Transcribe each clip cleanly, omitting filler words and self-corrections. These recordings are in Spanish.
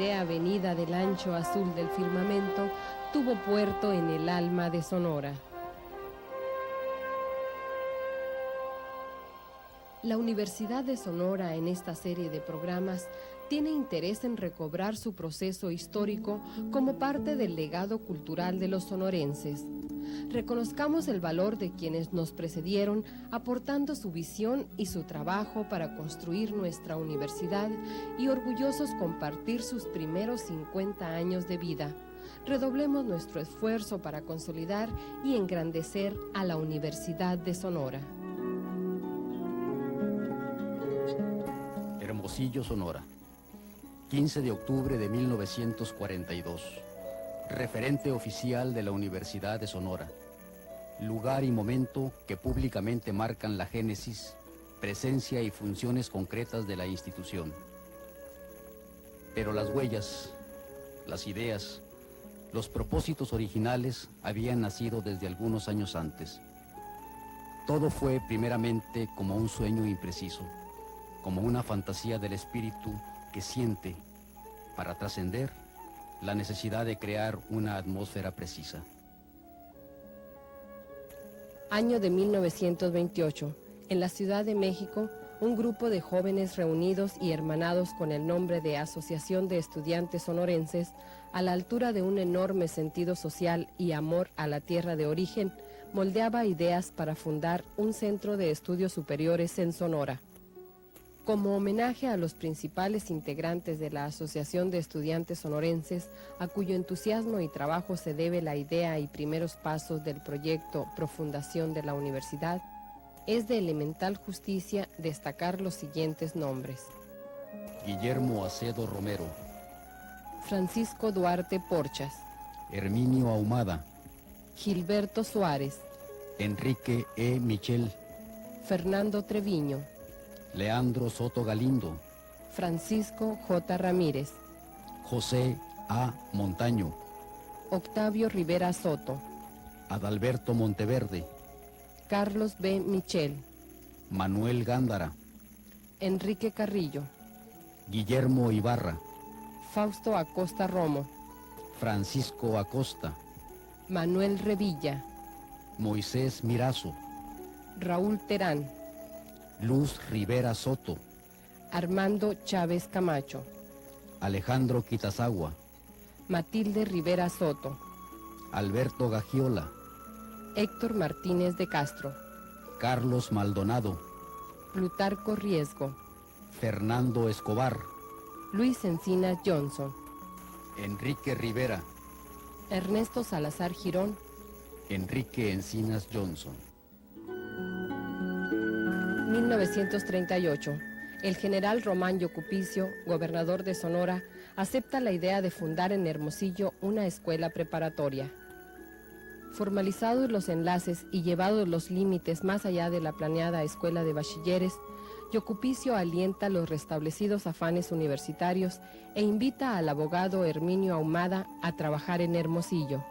idea venida del ancho azul del firmamento, tuvo puerto en el alma de Sonora. La Universidad de Sonora, en esta serie de programas, tiene interés en recobrar su proceso histórico como parte del legado cultural de los sonorenses. Reconozcamos el valor de quienes nos precedieron, aportando su visión y su trabajo para construir nuestra universidad, y orgullosos compartir sus primeros 50 años de vida. Redoblemos nuestro esfuerzo para consolidar y engrandecer a la Universidad de Sonora. Hermosillo, Sonora, 15 de octubre de 1942. Referente oficial de la Universidad de Sonora. Lugar y momento que públicamente marcan la génesis, presencia y funciones concretas de la institución. Pero las huellas, las ideas, los propósitos originales habían nacido desde algunos años antes. Todo fue primeramente como un sueño impreciso, como una fantasía del espíritu que siente, para trascender, la necesidad de crear una atmósfera precisa. Año de 1928. En la Ciudad de México, un grupo de jóvenes reunidos y hermanados con el nombre de Asociación de Estudiantes Sonorenses, a la altura de un enorme sentido social y amor a la tierra de origen, moldeaba ideas para fundar un centro de estudios superiores en Sonora. Como homenaje a los principales integrantes de la Asociación de Estudiantes Sonorenses, a cuyo entusiasmo y trabajo se debe la idea y primeros pasos del proyecto Profundación de la Universidad, es de elemental justicia destacar los siguientes nombres: Guillermo Acedo Romero, Francisco Duarte Porchas, Herminio Ahumada, Gilberto Suárez, Enrique E. Michel, Fernando Treviño, Leandro Soto Galindo, Francisco J. Ramírez, José A. Montaño, Octavio Rivera Soto, Adalberto Monteverde, Carlos B. Michel, Manuel Gándara, Enrique Carrillo, Guillermo Ibarra, Fausto Acosta Romo, Francisco Acosta, Manuel Revilla, Moisés Mirazo, Raúl Terán, Luz Rivera Soto, Armando Chávez Camacho, Alejandro Quitazagua, Matilde Rivera Soto, Alberto Gagiola, Héctor Martínez de Castro, Carlos Maldonado, Plutarco Riesgo, Fernando Escobar, Luis Encinas Johnson, Enrique Rivera, Ernesto Salazar Girón, Enrique Encinas Johnson. 1938. El general Román Yocupicio, gobernador de Sonora, acepta la idea de fundar en Hermosillo una escuela preparatoria. Formalizados los enlaces y llevados los límites más allá de la planeada escuela de bachilleres, Yocupicio alienta los restablecidos afanes universitarios e invita al abogado Herminio Ahumada a trabajar en Hermosillo.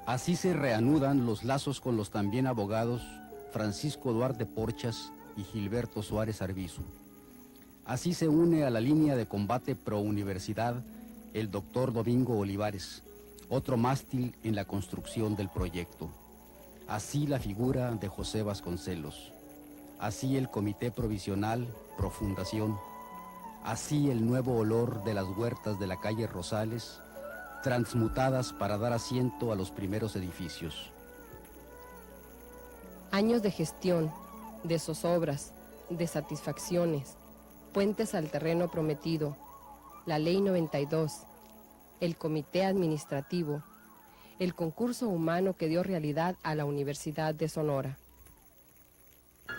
Así se reanudan los lazos con los también abogados Francisco Duarte Porchas y Gilberto Suárez Arbizu. Así se une a la línea de combate pro universidad el doctor Domingo Olivares, otro mástil en la construcción del proyecto. Así la figura de José Vasconcelos. Así el Comité Provisional Profundación. Así el nuevo olor de las huertas de la calle Rosales, transmutadas para dar asiento a los primeros edificios. Años de gestión, de zozobras, de satisfacciones, puentes al terreno prometido, la Ley 92, el Comité Administrativo, el concurso humano que dio realidad a la Universidad de Sonora.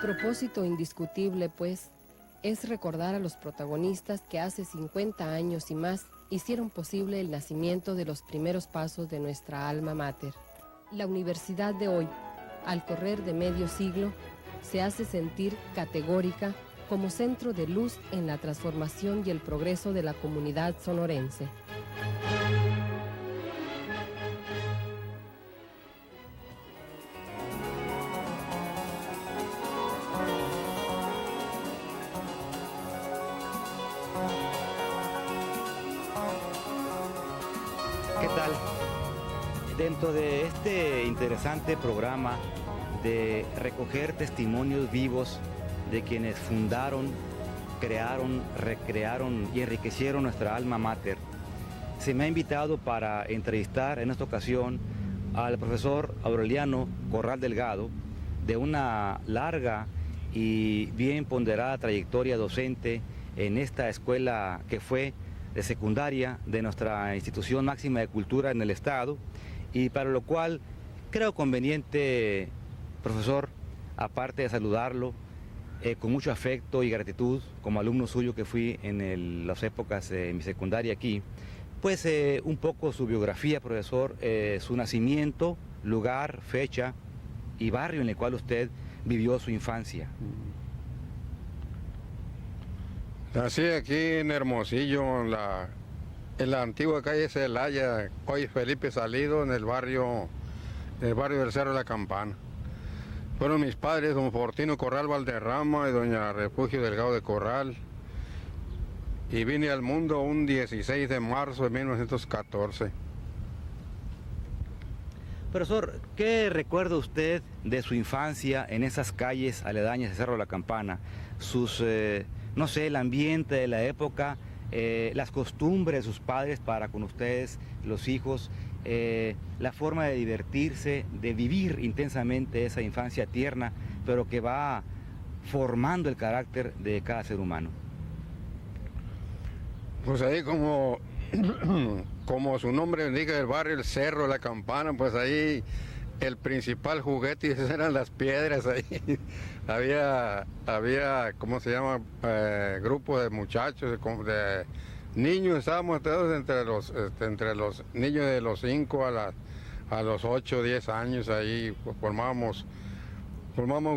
Propósito indiscutible, pues, es recordar a los protagonistas que hace 50 años y más hicieron posible el nacimiento de los primeros pasos de nuestra alma mater. La universidad de hoy, al correr de medio siglo, se hace sentir categórica como centro de luz en la transformación y el progreso de la comunidad sonorense. ¿Qué tal? Dentro de este interesante programa de recoger testimonios vivos de quienes fundaron, crearon, recrearon y enriquecieron nuestra alma mater, se me ha invitado para entrevistar en esta ocasión al profesor Aureliano Corral Delgado, de una larga y bien ponderada trayectoria docente en esta escuela que fue de secundaria de nuestra institución máxima de cultura en el estado, y para lo cual creo conveniente, profesor, aparte de saludarlo con mucho afecto y gratitud como alumno suyo que fui en las épocas de mi secundaria aquí, pues un poco su biografía, profesor, su nacimiento, lugar, fecha y barrio en el cual usted vivió su infancia. Nací aquí en Hermosillo, en la antigua calle Celaya, hoy Felipe Salido, en el barrio del Cerro de la Campana. Fueron mis padres, don Fortino Corral Valderrama y doña Refugio Delgado de Corral. Y vine al mundo un 16 de marzo de 1914. Profesor, ¿qué recuerda usted de su infancia en esas calles aledañas de Cerro de la Campana? Sus, no sé, el ambiente de la época, las costumbres de sus padres para con ustedes, los hijos, la forma de divertirse, de vivir intensamente esa infancia tierna, pero que va formando el carácter de cada ser humano. Pues ahí como su nombre indica, el barrio, el Cerro de la Campana, pues ahí el principal juguete eran las piedras ahí. había, ¿cómo se llama? Grupos de muchachos, de niños, estábamos todos entre los niños de los 5 a los 8, 10 años ahí, pues formamos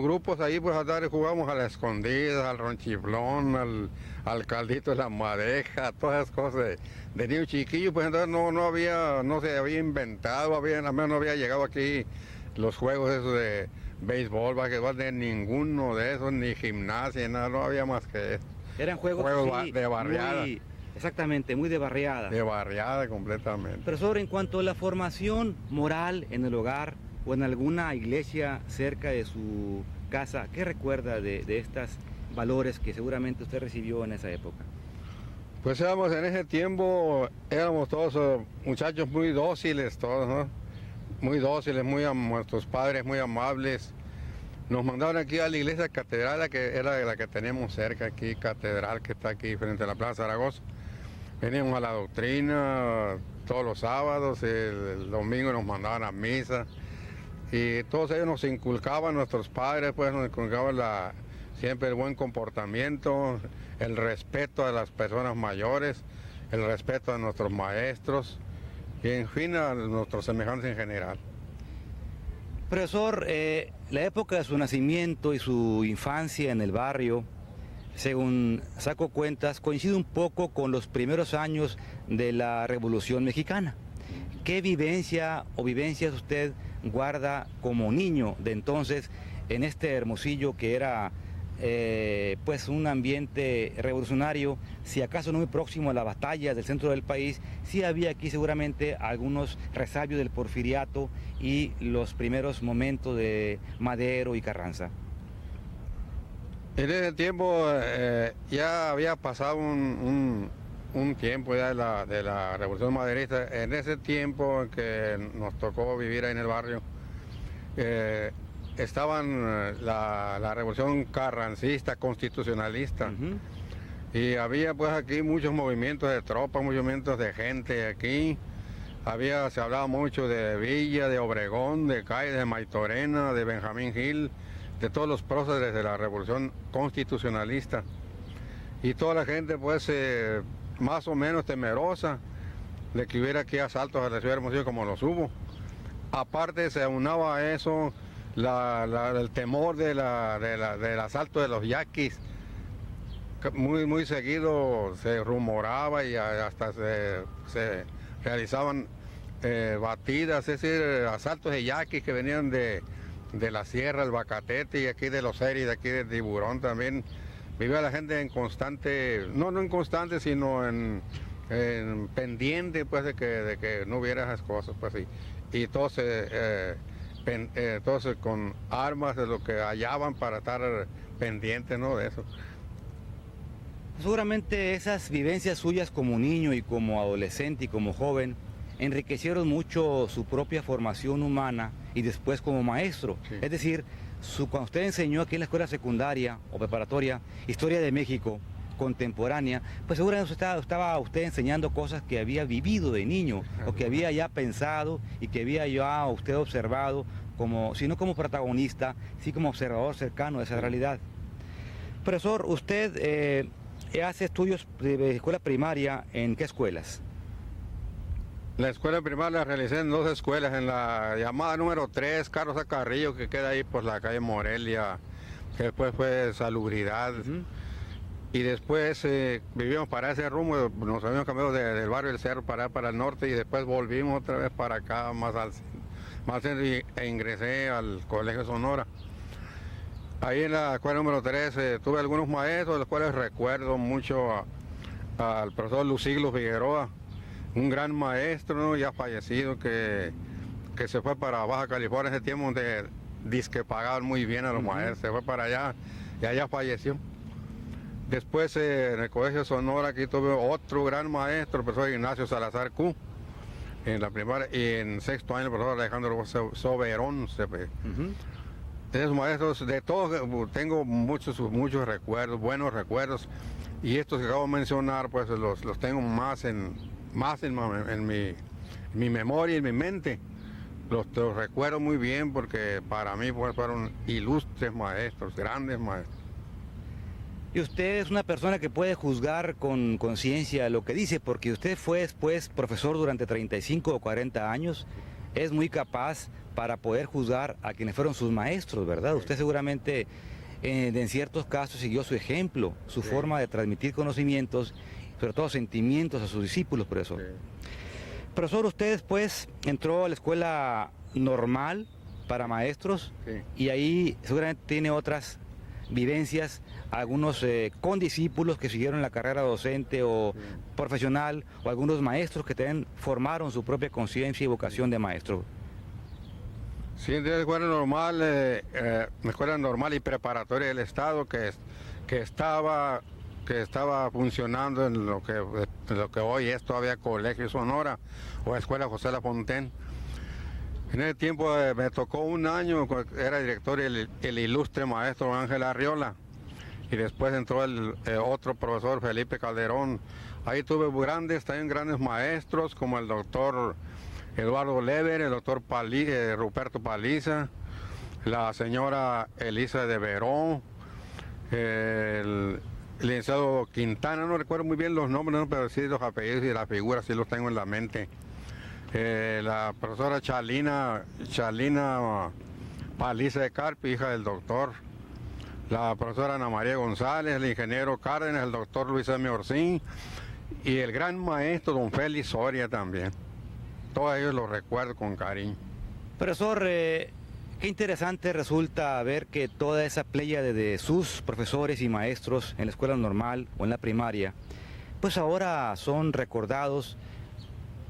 grupos ahí, pues a dar, jugamos a la escondida, al ronchiflón, al caldito de la madeja, todas esas cosas de niños chiquillos, pues entonces no se había inventado, al menos no había llegado aquí los juegos esos de béisbol, basquetbol, de ninguno de esos, ni gimnasia, nada, no había más que eso. Eran juegos sí, de barriada. Exactamente, muy de barriada. De barriada completamente. Profesor, en cuanto a la formación moral en el hogar o en alguna iglesia cerca de su casa, ¿qué recuerda de estos valores que seguramente usted recibió en esa época? Pues en ese tiempo éramos todos muchachos muy dóciles, todos, ¿no? Muy dóciles, nuestros padres muy amables. Nos mandaron aquí a la iglesia catedral, que era la que tenemos cerca aquí, catedral que está aquí frente a la Plaza Zaragoza. Veníamos a la doctrina todos los sábados, el domingo nos mandaban a misa. Y todos ellos nos inculcaban, nuestros padres pues nos inculcaban siempre el buen comportamiento, el respeto a las personas mayores, el respeto a nuestros maestros y en fin a nuestros semejantes en general. Profesor, la época de su nacimiento y su infancia en el barrio, según saco cuentas, coincide un poco con los primeros años de la Revolución Mexicana. ¿Qué vivencia o vivencias usted guarda como niño de entonces en este Hermosillo que era pues un ambiente revolucionario, si acaso no muy próximo a la batalla del centro del país? Sí había aquí seguramente algunos resabios del porfiriato y los primeros momentos de Madero y Carranza. En ese tiempo ya había pasado un tiempo ya de la Revolución Maderista. En ese tiempo que nos tocó vivir ahí en el barrio, estaban la Revolución Carrancista, constitucionalista. Y había pues aquí muchos movimientos de tropas, muchos movimientos de gente aquí. Se hablaba mucho de Villa, de Obregón, de Cádiz, de Maytorena, de Benjamín Gil, de todos los próceres de la Revolución Constitucionalista. Y toda la gente pues más o menos temerosa de que hubiera aquí asaltos a la ciudad de Hermosillo como los hubo. Aparte se aunaba a eso el temor del asalto de los yaquis. Muy seguido se rumoraba y hasta se realizaban batidas, es decir, asaltos de yaquis que venían de la sierra, el Bacatete y aquí de los Eris, de aquí de Tiburón también. Vivía la gente en constante, no en constante, sino en pendiente pues de que no hubiera esas cosas, pues sí. Y todos con armas de lo que hallaban para estar pendientes, ¿no? De eso. Seguramente esas vivencias suyas como niño y como adolescente y como joven enriquecieron mucho su propia formación humana y después como maestro. Sí. Es decir, cuando usted enseñó aquí en la escuela secundaria o preparatoria Historia de México contemporánea, pues seguramente estaba usted enseñando cosas que había vivido de niño o que había ya pensado y que había ya usted observado, si no como protagonista, sí como observador cercano de esa realidad. Profesor, usted hace estudios de escuela primaria, ¿en qué escuelas? La escuela primaria la realicé en 2 escuelas, en la llamada número 3, Carlos A. Carrillo, que queda ahí por la calle Morelia, que después fue Salubridad. Y después vivimos para ese rumbo, nos habíamos cambiado del barrio del Cerro para el norte y después volvimos otra vez para acá, más al centro, e ingresé al Colegio Sonora. Ahí en la escuela número 3 tuve algunos maestros, de los cuales recuerdo mucho al profesor Luciglo Figueroa, un gran maestro, ¿no? Ya fallecido, que se fue para Baja California en ese tiempo, donde dizque pagaban muy bien a los maestros, se fue para allá y allá falleció. Después en el Colegio Sonora aquí tuve otro gran maestro, el profesor Ignacio Salazar Q, en la primaria, y en 6º año el profesor Alejandro Soberón. Esos maestros, de todos tengo muchos recuerdos, buenos recuerdos, y estos que acabo de mencionar pues los tengo más en mi memoria y en mi mente. Los recuerdo muy bien porque para mí pues, fueron ilustres maestros, grandes maestros. Y usted es una persona que puede juzgar con conciencia lo que dice, porque usted fue después profesor durante 35 o 40 años, es muy capaz para poder juzgar a quienes fueron sus maestros, ¿verdad? Usted seguramente en ciertos casos siguió su ejemplo, su forma de transmitir conocimientos, sobre todo sentimientos a sus discípulos, profesor. Profesor, usted después entró a la escuela normal para maestros y ahí seguramente tiene otras vivencias, algunos condiscípulos que siguieron la carrera docente o profesional, o algunos maestros que también formaron su propia conciencia y vocación de maestro. Sí, en la escuela normal y preparatoria del Estado que estaba funcionando en lo que hoy es todavía Colegio Sonora o Escuela José Lafontaine. En ese tiempo me tocó un año, era director el ilustre maestro Ángel Arriola, y después entró el otro profesor Felipe Calderón. Ahí tuve también grandes maestros como el doctor Eduardo Lever, el doctor Ruperto Paliza, la señora Elisa de Verón, el licenciado Quintana, no recuerdo muy bien los nombres, ¿no? Pero sí los apellidos y las figuras sí los tengo en la mente. La profesora Chalina Paliza de Carpi, hija del doctor. La profesora Ana María González, el ingeniero Cárdenas, el doctor Luis M. Orsín y el gran maestro don Félix Soria también. Todos ellos los recuerdo con cariño. Profesor, qué interesante resulta ver que toda esa pléyade de sus profesores y maestros en la escuela normal o en la primaria, pues ahora son recordados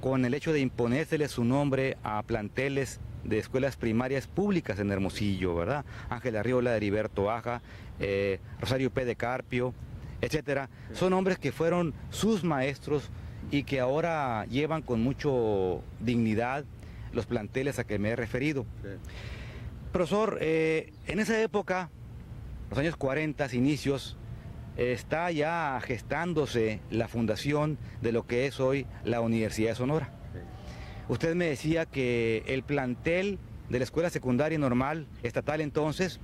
con el hecho de imponérseles su nombre a planteles de escuelas primarias públicas en Hermosillo, ¿verdad? Ángel Arriola, Heriberto Aja, Rosario P. de Carpio, etcétera. Son hombres que fueron sus maestros y que ahora llevan con mucho dignidad los planteles a que me he referido. Profesor, en esa época, los años 40, inicios, está ya gestándose la fundación de lo que es hoy la Universidad de Sonora. Usted me decía que el plantel de la escuela secundaria normal estatal entonces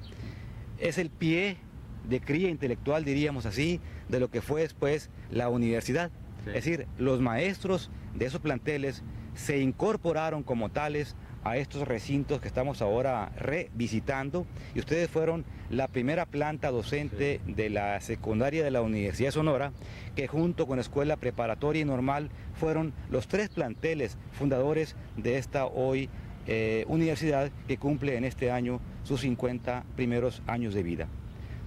es el pie de cría intelectual, diríamos así, de lo que fue después la universidad. Es decir, los maestros de esos planteles se incorporaron como tales a estos recintos que estamos ahora revisitando, y ustedes fueron la primera planta docente de la secundaria de la Universidad de Sonora, que junto con la escuela preparatoria y normal fueron los 3 planteles fundadores de esta hoy universidad que cumple en este año sus 50 primeros años de vida.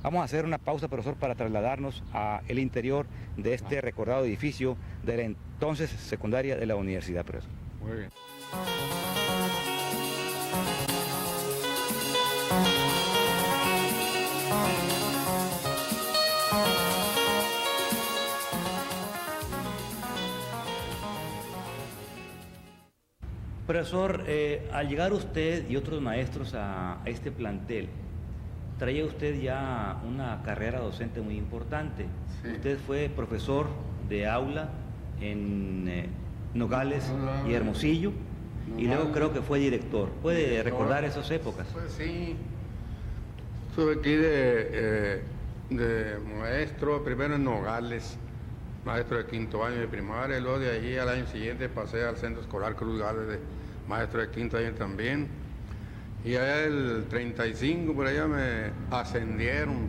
Vamos a hacer una pausa, profesor, para trasladarnos al interior de este recordado edificio de la entonces secundaria de la universidad, profesor. Muy bien. Profesor, al llegar usted y otros maestros a este plantel, traía usted ya una carrera docente muy importante. Sí. Usted fue profesor de aula en Nogales y Hermosillo, y luego creo que fue director. ¿Puede recordar esas épocas? Pues sí, estuve aquí de maestro, primero en Nogales, maestro de quinto año de primaria, y luego de allí al año siguiente pasé al Centro Escolar Cruz Gálvez de maestro de quinto año también. Y allá el 35 por allá me ascendieron,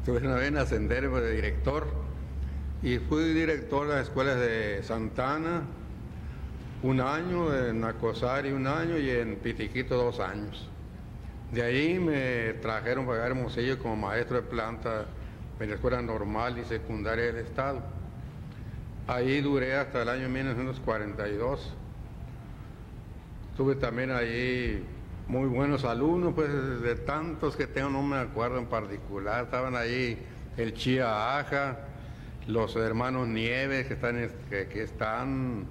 tuve una vez en ascender de director, y fui director de las escuelas de Santana un año, en Nacosari un año y en Pitiquito 2 años. De ahí me trajeron para Hermosillo como maestro de planta en la escuela normal y secundaria del estado. Ahí duré hasta el año 1942. Tuve también ahí muy buenos alumnos, pues de tantos que tengo no me acuerdo en particular. Estaban ahí el Chía Aja, los hermanos Nieves que están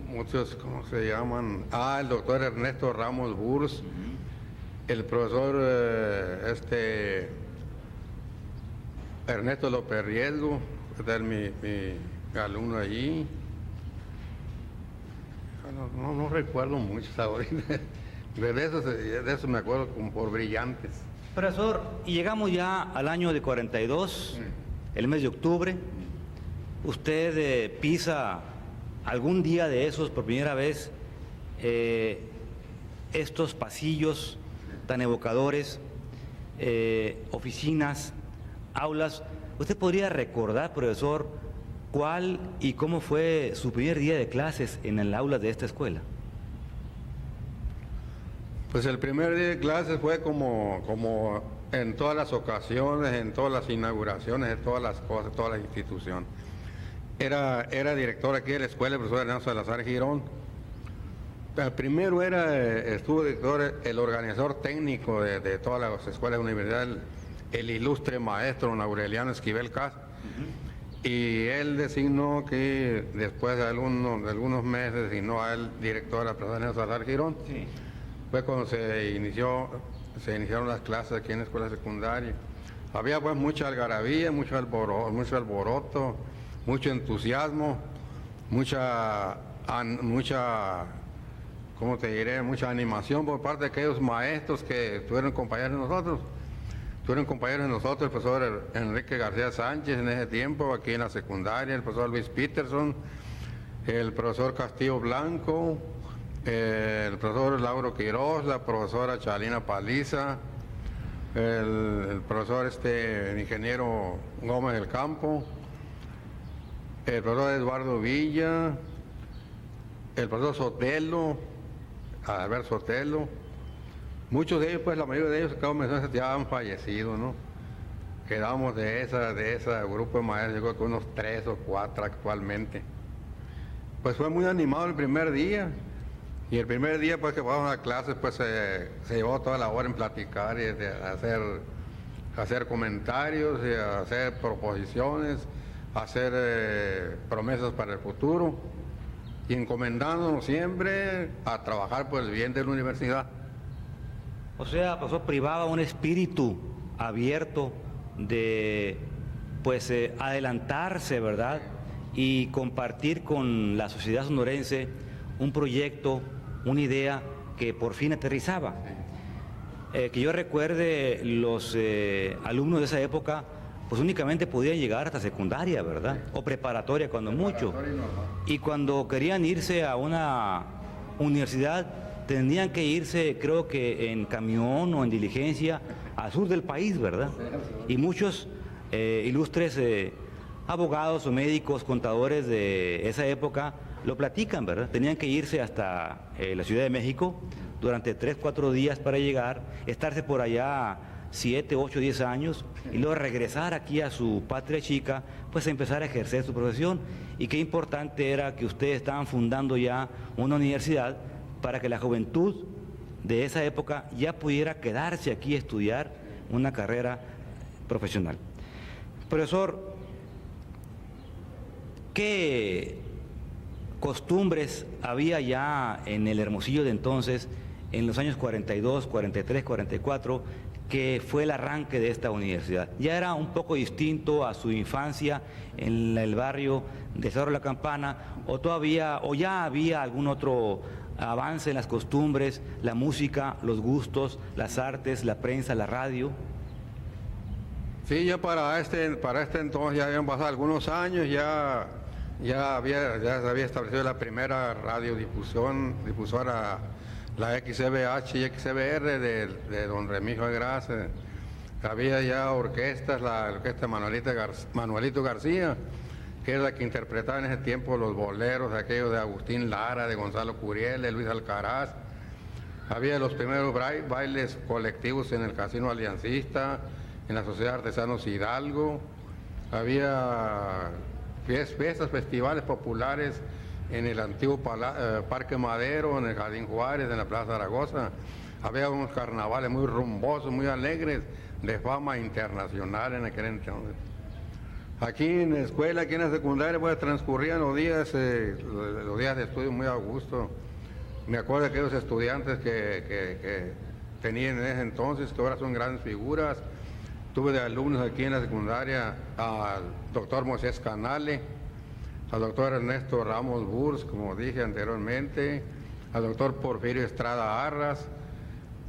muchos, ¿cómo se llaman? El doctor Ernesto Ramos Burs, el profesor Ernesto López Riesgo, que es mi alumno allí. No recuerdo mucho ahorita. De eso me acuerdo como por brillantes. Profesor, y llegamos ya al año de 42, el mes de octubre. Usted pisa algún día de esos por primera vez estos pasillos tan evocadores, oficinas, aulas. ¿Usted podría recordar, profesor, cuál y cómo fue su primer día de clases en el aula de esta escuela? Pues el primer día de clases fue como en todas las ocasiones, en todas las inauguraciones, de todas las cosas, toda la institución. Era director aquí de la escuela, el profesor Ernesto Salazar Girón. Primero estuvo director, el organizador técnico de todas las escuelas de la universidad, el ilustre maestro don Aureliano Esquivel Cas. Y él designó que después de algunos meses designó a él director de la profesora Ernesto Salazar Girón. Sí. Fue cuando se iniciaron las clases aquí en la escuela secundaria. Había pues mucha algarabía, mucho alboroto, mucho entusiasmo, mucha, ¿cómo te diré? Mucha animación por parte de aquellos maestros que tuvieron compañeros de nosotros. Tuvieron compañeros de nosotros, el profesor Enrique García Sánchez en ese tiempo, aquí en la secundaria, el profesor Luis Peterson, el profesor Castillo Blanco, el profesor Lauro Quiroz, la profesora Chalina Paliza, el profesor el ingeniero Gómez del Campo, el profesor Eduardo Villa, el profesor Sotelo, Alberto Sotelo. Muchos de ellos, pues la mayoría de ellos, acabo de mencionar, ya han fallecido, ¿no? Quedamos de ese grupo de maestros, yo creo que unos 3 o 4 actualmente. Pues fue muy animado el primer día. Y el primer día pues que vamos a clases pues se llevó toda la hora en platicar y hacer comentarios y hacer proposiciones, hacer promesas para el futuro y encomendándonos siempre a trabajar por el bien de la universidad. O sea, profesor, privaba un espíritu abierto de pues adelantarse, ¿verdad? Y compartir con la sociedad sonorense un proyecto, una idea que por fin aterrizaba. Que yo recuerde, los alumnos de esa época pues únicamente podían llegar hasta secundaria, ¿verdad? O preparatoria cuando mucho. Y cuando querían irse a una universidad tenían que irse, creo que en camión o en diligencia al sur del país, ¿verdad? Y muchos ilustres abogados o médicos, contadores de esa época lo platican, ¿verdad? Tenían que irse hasta la Ciudad de México durante 3, 4 días para llegar, estarse por allá 7, 8, 10 años y luego regresar aquí a su patria chica, pues a empezar a ejercer su profesión. Y qué importante era que ustedes estaban fundando ya una universidad para que la juventud de esa época ya pudiera quedarse aquí a estudiar una carrera profesional. Profesor, ¿qué costumbres había ya en el Hermosillo de entonces, en los años 42, 43, 44, que fue el arranque de esta universidad? ¿Ya era un poco distinto a su infancia en el barrio de Cerro La Campana, o ya había algún otro avance en las costumbres, la música, los gustos, las artes, la prensa, la radio? Sí, ya para este entonces ya habían pasado algunos años, ya se había establecido la primera radiodifusora, la XBH y XBR de don Remigio Agraz. Había ya orquestas, la orquesta Manuelito García, que es la que interpretaba en ese tiempo los boleros, aquellos de Agustín Lara, de Gonzalo Curiel, de Luis Alcaraz. Había los primeros bailes colectivos en el Casino Aliancista, en la Sociedad de Artesanos Hidalgo. Había fiestas, festivales populares en el antiguo Parque Madero, en el Jardín Juárez, en la Plaza Zaragoza. Había unos carnavales muy rumbosos, muy alegres, de fama internacional en aquel entonces. Aquí en la escuela, aquí en la secundaria, pues transcurrían los días de estudio muy a gusto. Me acuerdo de aquellos estudiantes que tenían en ese entonces, que ahora son grandes figuras. Tuve de alumnos aquí en la secundaria al doctor Moisés Canale, al doctor Ernesto Ramos Burs, como dije anteriormente, al doctor Porfirio Estrada Arras,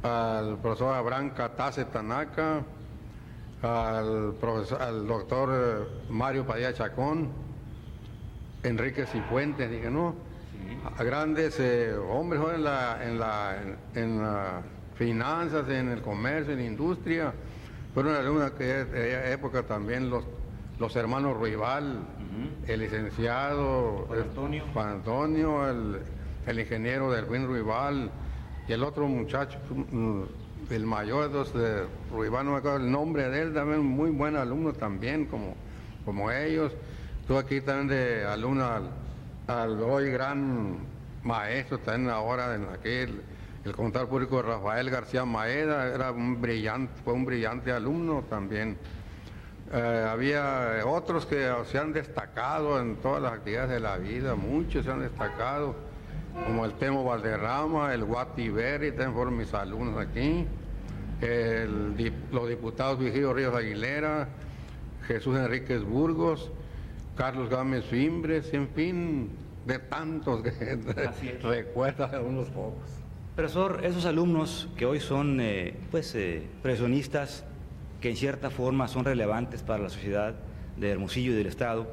al profesor Abraham Catase Tanaka, al doctor Mario Padilla Chacón, Enrique Cifuentes, dije, no, a grandes hombres en las finanzas, en el comercio, en la industria. Fueron alumnos de aquella época también los hermanos Ruibal, el licenciado Juan Antonio, el ingeniero Delfín Ruibal y el otro muchacho, el mayor de Ruibal, no me acuerdo el nombre de él, también muy buen alumno también, como ellos. Estuve aquí también de alumno al hoy gran maestro, también ahora en aquel, el contador público Rafael García Maeda, fue un brillante alumno también. Había otros que se han destacado en todas las actividades de la vida, muchos se han destacado, como el Temo Valderrama, el Guati Berry, también fueron mis alumnos aquí, los diputados Vigilio Ríos Aguilera, Jesús Enríquez Burgos, Carlos Gámez Fimbres, en fin, de tantos que recuerda de unos pocos. Profesor, esos alumnos que hoy son profesionistas, que en cierta forma son relevantes para la sociedad de Hermosillo y del Estado,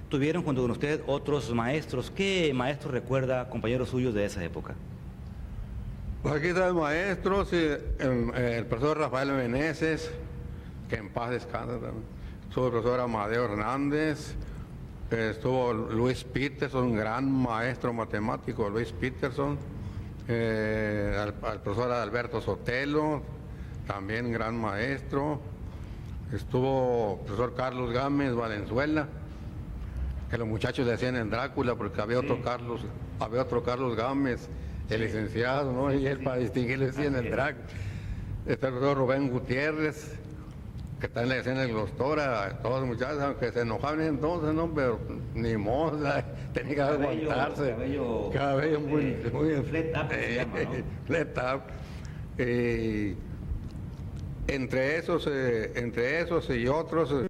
tuvieron junto con usted otros maestros. ¿Qué maestros recuerda, compañeros suyos de esa época? Pues aquí están maestros, el profesor Rafael Meneses, que en paz descansa también. Estuvo el profesor Amadeo Hernández, estuvo Luis Peterson, un gran maestro matemático, Luis Peterson, al profesor Alberto Sotelo, también gran maestro. Estuvo el profesor Carlos Gámez Valenzuela, que los muchachos le decían en Drácula porque había otro Carlos Gámez, el licenciado, ¿no? Y él para distinguirlo decía en el Drácula. Está el profesor Rubén Gutiérrez, que también le decían el Glostora, a todos los muchachos, aunque se enojaban entonces, ¿no? Pero ni modo, tenía que aguantarse. Cabello muy flat up, se llama, ¿no? Flat up. Entre esos y otros,